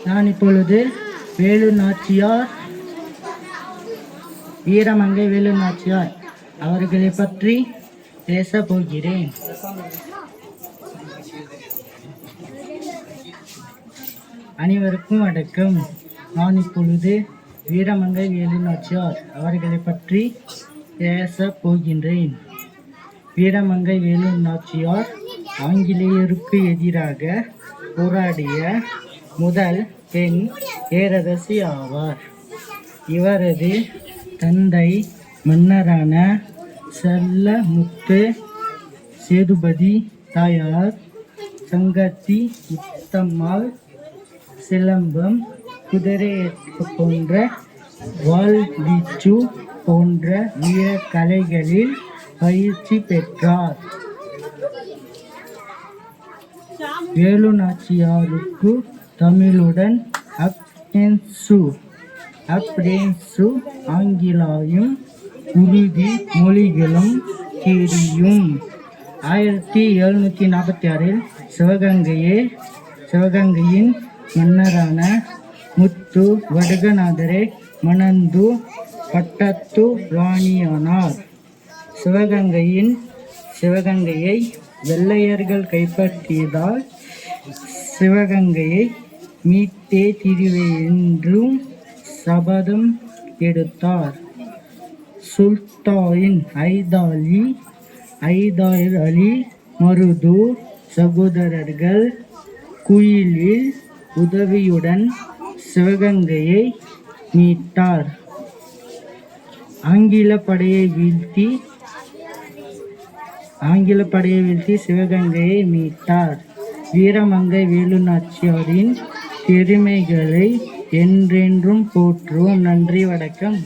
நான் இப்பொழுது வேலு நாச்சியார், வீரமங்கை வேலு நாச்சியார் அவர்களை பற்றி பேச போகிறேன். அனைவருக்கும் வணக்கம். நான் இப்பொழுது வீரமங்கை வேலு நாச்சியார் அவர்களை பற்றி பேச போகின்றேன். வீரமங்கை வேலு நாச்சியார் ஆங்கிலேயருக்கு எதிராக போராடிய முதல் பெண் பேரரசி ஆவார். இவரது தந்தை மன்னரான செல்லமுத்து சேதுபதி, தாயார் சங்கத்தி முத்தம்மாள் சிலம்பம், குதிரையேற்பு போன்ற வாள்வீச்சு போன்ற வீர கலைகளில் பயிற்சி பெற்றார். வேலு நாச்சியாருக்கு தமிழுடன் அப்ரேன்சு ஆங்கிலம் உருது மொழிகளும் தெரியும். 1746 சிவகங்கையின் மன்னரான முத்து வடுகநாதரை மணந்து பட்டத்து ராணியானார். சிவகங்கையை வெள்ளையர்கள் கைப்பற்றியதால் சிவகங்கையை மீட்டே தீருவேன் என்றும் சபதம் எடுத்தார். சுல்தான் ஐதார் அலி மருது சகோதரர்கள் குயிலில் உதவியுடன் சிவகங்கையை மீட்டார். ஆங்கில படையை வீழ்த்தி சிவகங்கையை மீட்டார். வீரமங்கை வேலு நாச்சியாரின் பெருமைகளை என்றென்றும் போற்றுவோம். நன்றி, வணக்கம்.